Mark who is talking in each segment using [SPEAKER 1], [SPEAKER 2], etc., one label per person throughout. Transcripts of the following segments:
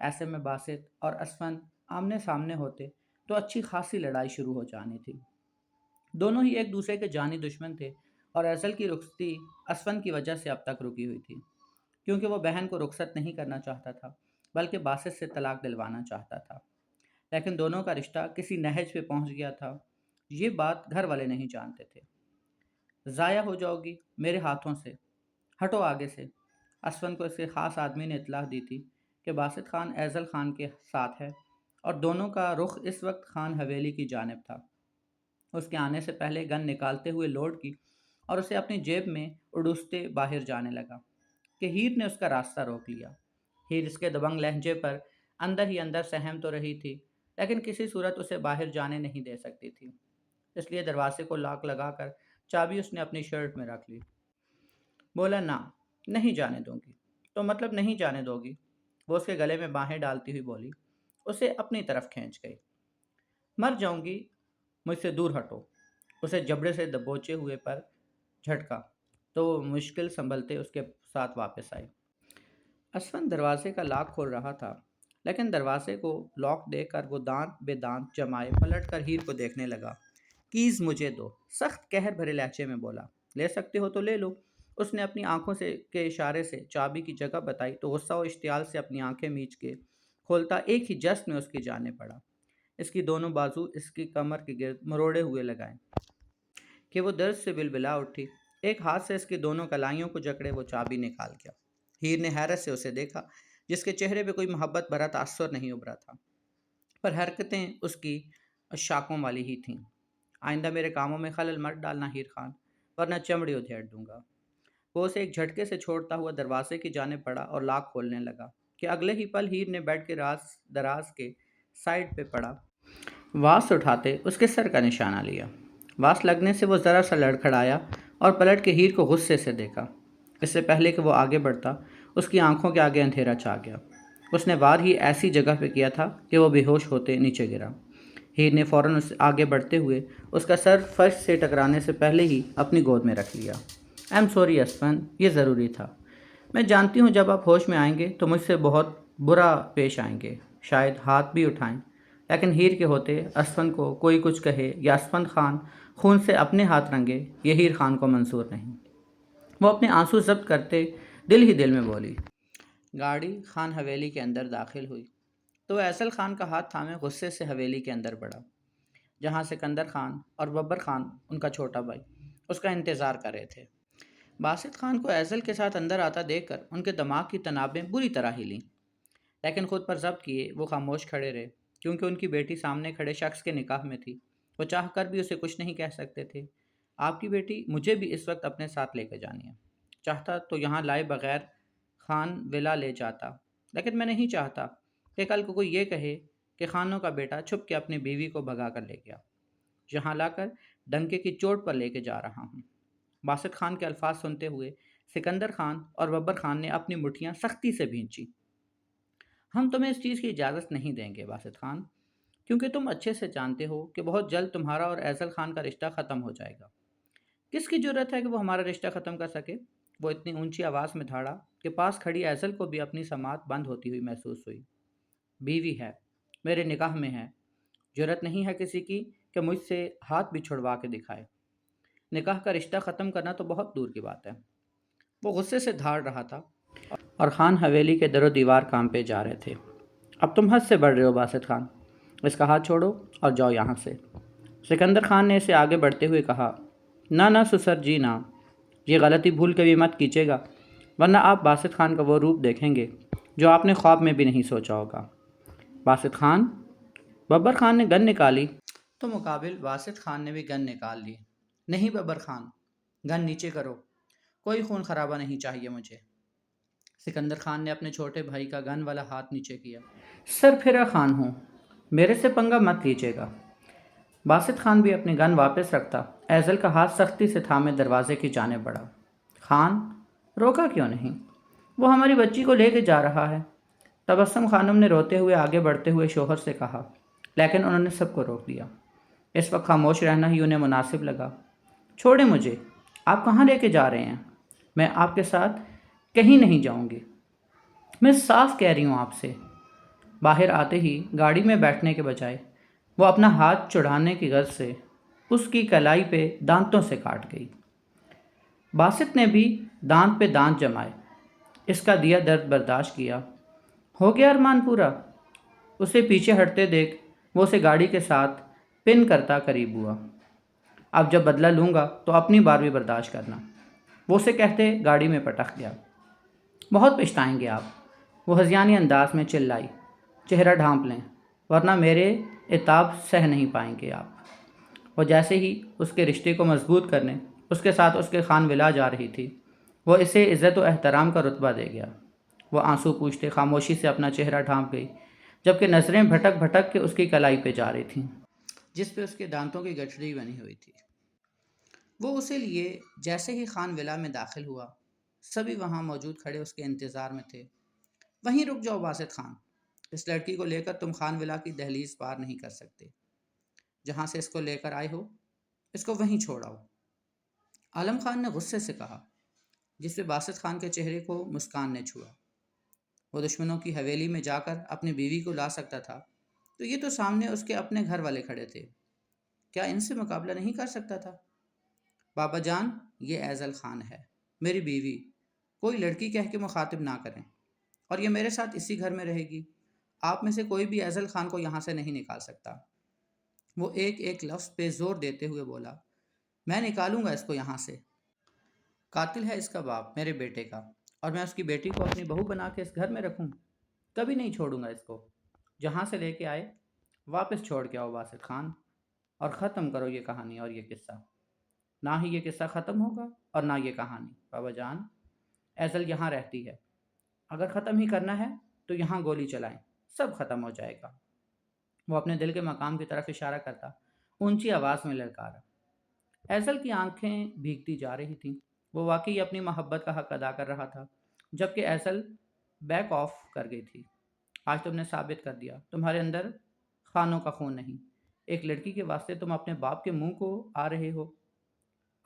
[SPEAKER 1] ایسے میں باسط اور اسفن آمنے سامنے ہوتے تو اچھی خاصی لڑائی شروع ہو جانی تھی۔ دونوں ہی ایک دوسرے کے جانی دشمن تھے، اور ایزل کی رخصتی اسفن کی وجہ سے اب تک رکی ہوئی تھی، کیونکہ وہ بہن کو رخصت نہیں کرنا چاہتا تھا بلکہ باسط سے طلاق دلوانا چاہتا تھا۔ لیکن دونوں کا رشتہ کسی نہج پہ پہنچ گیا تھا، یہ بات گھر والے نہیں جانتے تھے۔ ضائع ہو جاؤ گی میرے ہاتھوں سے، ہٹو آگے سے۔ اسفن کو اس کے خاص آدمی نے اطلاع دی تھی کہ باسط خان ایزل خان کے ساتھ ہے، اور دونوں کا رخ اس وقت خان حویلی کی جانب تھا۔ اس کے آنے سے پہلے گن نکالتے ہوئے لوٹ کی اور اسے اپنی جیب میں اڑوستے باہر جانے لگا کہ ہیر نے اس کا راستہ روک لیا۔ ہیر اس کے دبنگ لہجے پر اندر ہی اندر سہم تو رہی تھی، لیکن کسی صورت اسے باہر جانے نہیں دے سکتی تھی، اس لیے دروازے کو لاک لگا کر چابی اس نے اپنی شرٹ میں رکھ لی۔ بولا نہ، نہیں جانے دوں گی۔ تو مطلب نہیں جانے دو گی؟ وہ اس کے گلے میں باہیں ڈالتی ہوئی بولی، اسے اپنی طرف کھینچ گئی۔ مر جاؤں گی، مجھ سے دور ہٹو۔ اسے جبڑے سے دبوچے ہوئے پر جھٹکا تو وہ مشکل سنبھلتے اس کے ساتھ واپس آئی۔ اسفن دروازے کا لاک کھول رہا تھا، لیکن دروازے کو لاک دیکھ کر وہ دانت بے دانت جمائے پلٹ کر ہیر کو دیکھنے لگا۔ کیز مجھے دو، سخت قہر بھرے لہجے میں بولا۔ لے سکتے ہو تو لے لو۔ اس نے اپنی آنکھوں سے کے اشارے سے چابی کی جگہ بتائی تو غصہ و اشتعال سے اپنی آنکھیں میچ کے کھولتا ایک ہی جست میں اس کی جانب پڑا، اس کی دونوں بازو اس کی کمر کے گرد مروڑے ہوئے لگائیں کہ وہ درد سے بلبلا اٹھی۔ ایک ہاتھ سے اس کی دونوں کلائیوں کو جکڑے وہ چابی نکال گیا۔ ہیر نے حیرت سے اسے دیکھا، جس کے چہرے پہ کوئی محبت بھرا تاثر نہیں ابھرا تھا، پر حرکتیں اس کی شاخوں والی ہی تھیں۔ آئندہ میرے کاموں میں خلل مت ڈالنا ہیر خان، ورنہ چمڑی ادھیڑ دوں گا۔ وہ اسے ایک جھٹکے سے چھوڑتا ہوا دروازے کی جانب بڑھا اور لاک کھولنے لگا کہ اگلے ہی پل ہیر نے بیڈ کے دراز کے سائڈ پہ پڑا واس اٹھاتے اس کے سر کا نشانہ لیا۔ واس لگنے سے وہ ذرا سا لڑکھڑایا اور پلٹ کے ہیر کو غصے سے دیکھا۔ اس سے پہلے کہ وہ آگے بڑھتا، اس کی آنکھوں کے آگے اندھیرا چھا گیا۔ اس نے وار ہی ایسی جگہ پہ کیا تھا کہ وہ بے ہوش ہوتے نیچے گرا۔ ہیر نے فوراً آگے بڑھتے ہوئے اس کا سر فرش سے ٹکرانے سے پہلے ہی اپنی گود میں رکھ لیا۔ آئی ایم سوری اسفن، یہ ضروری تھا۔ میں جانتی ہوں جب آپ ہوش میں آئیں گے تو مجھ سے بہت برا پیش آئیں گے، شاید ہاتھ بھی اٹھائیں۔ لیکن ہیر کے ہوتے اسفن کو کوئی کچھ کہے یا اسفن خان خون سے اپنے ہاتھ رنگے، یہ ہیر خان کو منظور نہیں۔ وہ اپنے آنسو ضبط کرتے دل ہی دل میں بولی۔ گاڑی خان حویلی کے اندر داخل ہوئی تو وہ ایزل خان کا ہاتھ تھامے غصے سے حویلی کے اندر بڑھا، جہاں سکندر خان اور ببر خان، ان کا چھوٹا بھائی، اس کا انتظار کر رہے تھے۔ باسط خان کو ایزل کے ساتھ اندر آتا دیکھ کر ان کے دماغ کی تنابیں بری طرح ہلیں، لیکن خود پر ضبط کیے وہ خاموش کھڑے رہے، کیونکہ ان کی بیٹی سامنے کھڑے شخص کے نکاح میں تھی۔ وہ چاہ کر بھی اسے کچھ نہیں کہہ سکتے تھے۔ آپ کی بیٹی مجھے بھی اس وقت اپنے ساتھ لے کے جانی ہے، چاہتا تو یہاں لائے بغیر خان ولا لے جاتا، لیکن میں نہیں چاہتا کہ کل کو کوئی یہ کہے کہ خانوں کا بیٹا چھپ کے اپنی بیوی کو بھگا کر لے گیا، یہاں لا کر ڈنکے کی چوٹ پر لے کے جا رہا ہوں۔ باسط خان کے الفاظ سنتے ہوئے سکندر خان اور ببر خان نے اپنی مٹھیاں سختی سے بھینچی۔ ہم تمہیں اس چیز کی اجازت نہیں دیں گے باسط خان، کیونکہ تم اچھے سے جانتے ہو کہ بہت جلد تمہارا اور ایزل خان کا رشتہ ختم ہو جائے گا۔ کس کی جرت ہے کہ وہ ہمارا رشتہ ختم کر سکے؟ وہ اتنی اونچی آواز میں دھاڑا کہ پاس کھڑی ایزل کو بھی اپنی سماعت بند ہوتی ہوئی محسوس ہوئی۔ بیوی ہے، میرے نکاح میں ہے، جرت نہیں ہے کسی کی کہ مجھ سے ہاتھ بھی چھڑوا کے دکھائے۔ نکاح کا رشتہ ختم کرنا تو بہت دور کی بات ہے۔ وہ غصے سے دھاڑ رہا تھا اور خان حویلی کے در و دیوار کام پہ جا رہے تھے۔ اب تم حد سے بڑھ رہے ہو باسط خان، اس کا ہاتھ چھوڑو اور جاؤ یہاں سے۔ سکندر خان نے اسے آگے بڑھتے ہوئے کہا۔ نہ سسر جی نہ، یہ غلطی بھول کے بھی مت کیجیے گا، ورنہ آپ باسط خان کا وہ روپ دیکھیں گے جو آپ نے خواب میں بھی نہیں سوچا ہوگا۔ باسط خان؟ ببر خان نے گن نکالی تو مقابل باسط خان نے بھی گن نکال لی۔ نہیں ببر خان، گن نیچے کرو، کوئی خون خرابہ نہیں چاہیے مجھے۔ سکندر خان نے اپنے چھوٹے بھائی کا گن والا ہاتھ نیچے کیا۔ سر پھرا خان ہوں، میرے سے پنگا مت لیجیے گا۔ باسط خان بھی اپنی گن واپس رکھتا ایزل کا ہاتھ سختی سے تھامے دروازے کی جانب بڑھا۔ خان، روکا کیوں نہیں؟ وہ ہماری بچی کو لے کے جا رہا ہے، تبسم خانم نے روتے ہوئے آگے بڑھتے ہوئے شوہر سے کہا، لیکن انہوں نے سب کو روک دیا۔ اس وقت خاموش رہنا ہی انہیں مناسب لگا۔ چھوڑیں مجھے، آپ کہاں لے کے جا رہے ہیں؟ میں آپ کے ساتھ کہیں نہیں جاؤں گی، میں صاف کہہ رہی ہوں آپ سے۔ باہر آتے ہی گاڑی میں بیٹھنے کے بجائے وہ اپنا ہاتھ چڑھانے کی غرض سے اس کی کلائی پہ دانتوں سے کاٹ گئی۔ باسط نے بھی دانت پہ دانت جمائے، اس کا دیا درد برداشت کیا۔ ہو گیا ارمان پورا؟ اسے پیچھے ہٹتے دیکھ وہ اسے گاڑی کے ساتھ پن کرتا قریب ہوا۔ اب جب بدلہ لوں گا تو اپنی بار بھی برداشت کرنا، وہ اسے کہتے گاڑی میں پٹک گیا۔ بہت پچھتائیں گے آپ، وہ ہذیانی انداز میں چلائی۔ چہرہ ڈھانپ لیں ورنہ میرے عتاب سہ نہیں پائیں گے آپ۔ وہ جیسے ہی اس کے رشتے کو مضبوط کرنے اس کے ساتھ اس کے خان ولا جا رہی تھی، وہ اسے عزت و احترام کا رتبہ دے گیا۔ وہ آنسو پوچھتے خاموشی سے اپنا چہرہ ڈھانپ گئی، جبکہ نظریں بھٹک بھٹک کے اس کی کلائی پہ جا رہی تھیں، جس پہ اس کے دانتوں کی گٹھڑی بنی ہوئی تھی۔ وہ اسے لیے جیسے ہی خان ولا میں داخل ہوا، سبھی وہاں موجود کھڑے اس کے انتظار میں تھے۔ وہیں رک جاؤ باسط خان، اس لڑکی کو لے کر تم خان ولا کی دہلیز پار نہیں کر سکتے۔ جہاں سے اس کو لے کر آئے ہو اس کو وہیں چھوڑ آؤ، عالم خان نے غصے سے کہا، جس پہ باسط خان کے چہرے کو مسکان نے چھوا۔ وہ دشمنوں کی حویلی میں جا کر اپنی بیوی کو لا سکتا تھا، تو یہ تو سامنے اس کے اپنے گھر والے کھڑے تھے، کیا ان سے مقابلہ نہیں کر سکتا تھا؟ بابا جان، یہ ایزل خان ہے، میری بیوی، کوئی لڑکی کہہ کے مخاطب نہ کریں، اور یہ میرے ساتھ اسی گھر میں رہے گی۔ آپ میں سے کوئی بھی ایزل خان کو یہاں سے نہیں نکال سکتا۔ وہ ایک ایک لفظ پہ زور دیتے ہوئے بولا، میں نکالوں گا اس کو یہاں سے۔ قاتل ہے اس کا باپ میرے بیٹے کا، اور میں اس کی بیٹی کو اپنی بہو بنا کے اس گھر میں رکھوں؟ کبھی نہیں چھوڑوں گا اس کو۔ جہاں سے لے کے آئے واپس چھوڑ کے آؤ باسط خان، اور ختم کرو یہ کہانی اور یہ قصہ۔ نہ ہی یہ قصہ ختم ہوگا اور نہ یہ کہانی۔ بابا جان، ایزل یہاں رہتی ہے، اگر ختم ہی کرنا ہے تو یہاں گولی چلائیں، سب ختم ہو جائے گا۔ وہ اپنے دل کے مقام کی طرف اشارہ کرتا اونچی آواز میں للکارا۔ ایزل کی آنکھیں بھیگتی جا رہی تھیں، وہ واقعی اپنی محبت کا حق ادا کر رہا تھا، جبکہ ایزل بیک آف کر گئی تھی۔ آج تم نے ثابت کر دیا تمہارے اندر خانوں کا خون نہیں، ایک لڑکی کے واسطے تم اپنے باپ کے منہ کو آ رہے ہو۔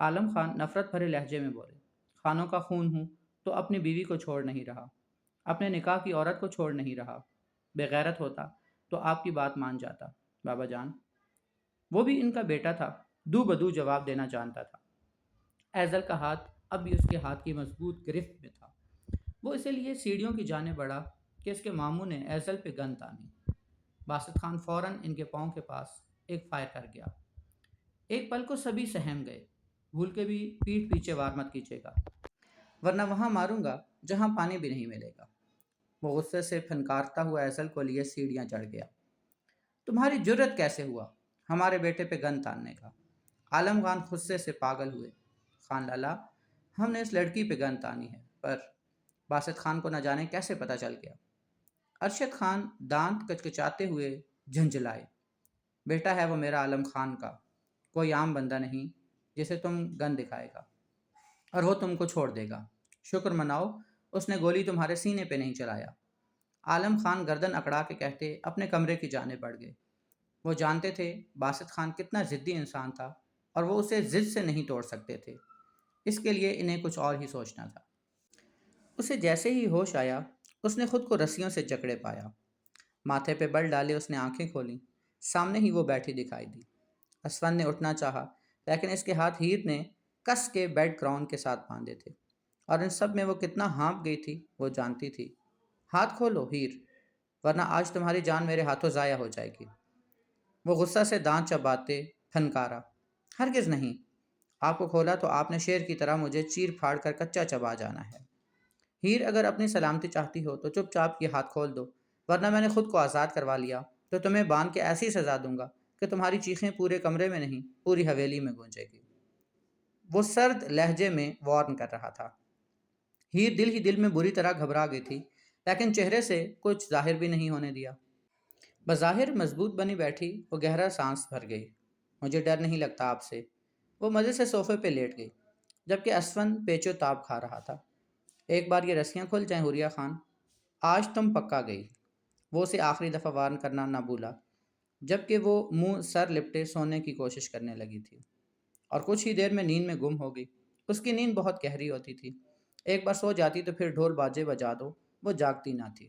[SPEAKER 1] عالم خان نفرت بھرے لہجے میں بولے، خانوں کا خون ہوں تو اپنی بیوی کو چھوڑ نہیں رہا، اپنے نکاح کی عورت کو چھوڑ نہیں رہا۔ بے غیرت ہوتا تو آپ کی بات مان جاتا بابا جان۔ وہ بھی ان کا بیٹا تھا، دو بدو جواب دینا جانتا تھا۔ ایزل کا ہاتھ اب بھی اس کے ہاتھ کی مضبوط گرفت میں تھا۔ وہ اسے لیے سیڑھیوں کی جانے بڑھا کہ اس کے ماموں نے ایزل پہ گن تانی۔ باسط خان فوراً ان کے پاؤں کے پاس ایک فائر کر گیا۔ ایک پل کو سبھی سہم گئے، بھول کے بھی پیٹھ پیچھے وار مت کیجیے گا، ورنہ وہاں ماروں گا جہاں پانی بھی نہیں ملے گا۔ وہ غصے سے پھنکارتا ہوا ایزل کو لیے سیڑھیاں چڑھ گیا۔ تمہاری جرت کیسے ہوا ہمارے بیٹے پہ گن تاننے کا؟ عالم خان غصے سے پاگل ہوئے۔ خان لالا، ہم نے اس لڑکی پہ گن تانی ہے، پر باسط خان کو نہ جانے کیسے پتہ چل گیا۔ ارشد خان دانت کچکچاتے ہوئے جھنجھلائے، بیٹا ہے وہ میرا عالم خان کا، کوئی عام بندہ نہیں جسے تم گن دکھائے گا اور وہ تم کو چھوڑ دے گا۔ شکر مناؤ اس نے گولی تمہارے سینے پہ نہیں چلایا۔ عالم خان گردن اکڑا کے کہتے اپنے کمرے کی جانب بڑھ گئے۔ وہ جانتے تھے باسط خان کتنا ضدی انسان تھا، اور وہ اسے ضد سے نہیں توڑ سکتے تھے، اس کے لیے انہیں کچھ اور ہی سوچنا تھا۔ اسے جیسے ہی ہوش آیا اس نے خود کو رسیوں سے جکڑے پایا، ماتھے پہ بل ڈالے اس نے آنکھیں کھولیں، سامنے ہی وہ بیٹھی دکھائی دی۔ اسفند نے اٹھنا چاہا، لیکن اس کے ہاتھ ہیر نے کس کے بیڈ کراؤن کے ساتھ باندھے تھے، اور ان سب میں وہ کتنا ہانپ گئی تھی وہ جانتی تھی۔ ہاتھ کھولو ہیر، ورنہ آج تمہاری جان میرے ہاتھوں ضائع ہو جائے گی۔ وہ غصہ سے دانت چباتے پھنکارا، ہرگز نہیں، آپ کو کھولا تو آپ نے شیر کی طرح مجھے چیر پھاڑ کر کچا چبا جانا ہے۔ ہیر، اگر اپنی سلامتی چاہتی ہو تو چپ چاپ یہ ہاتھ کھول دو، ورنہ میں نے خود کو آزاد کروا لیا تو تمہیں باندھ کے ایسی سزا دوں گا کہ تمہاری چیخیں پورے کمرے میں نہیں پوری حویلی میں گونجے گی۔ وہ سرد لہجے میں وارن کر رہا تھا۔ ہیر دل ہی دل میں بری طرح گھبرا گئی تھی، لیکن چہرے سے کچھ ظاہر بھی نہیں ہونے دیا۔ بظاہر مضبوط بنی بیٹھی وہ گہرا سانس بھر گئی۔ مجھے ڈر نہیں لگتا آپ سے۔ وہ مزے سے صوفے پہ لیٹ گئی، جبکہ اسفند پیچو تاب کھا رہا تھا۔ ایک بار یہ رسیاں کھل جائیں حوریہ خان، آج تم پکا گئی۔ وہ اسے آخری دفعہ وارن کرنا نہ بھولا، جبکہ وہ منہ سر لپٹے سونے کی کوشش کرنے لگی تھی، اور کچھ ہی دیر میں نیند میں گم ہو گئی۔ اس کی نیند بہت گہری ہوتی تھی، ایک بار سو جاتی تو پھر ڈھول باجے بجا دو وہ جاگتی نہ تھی۔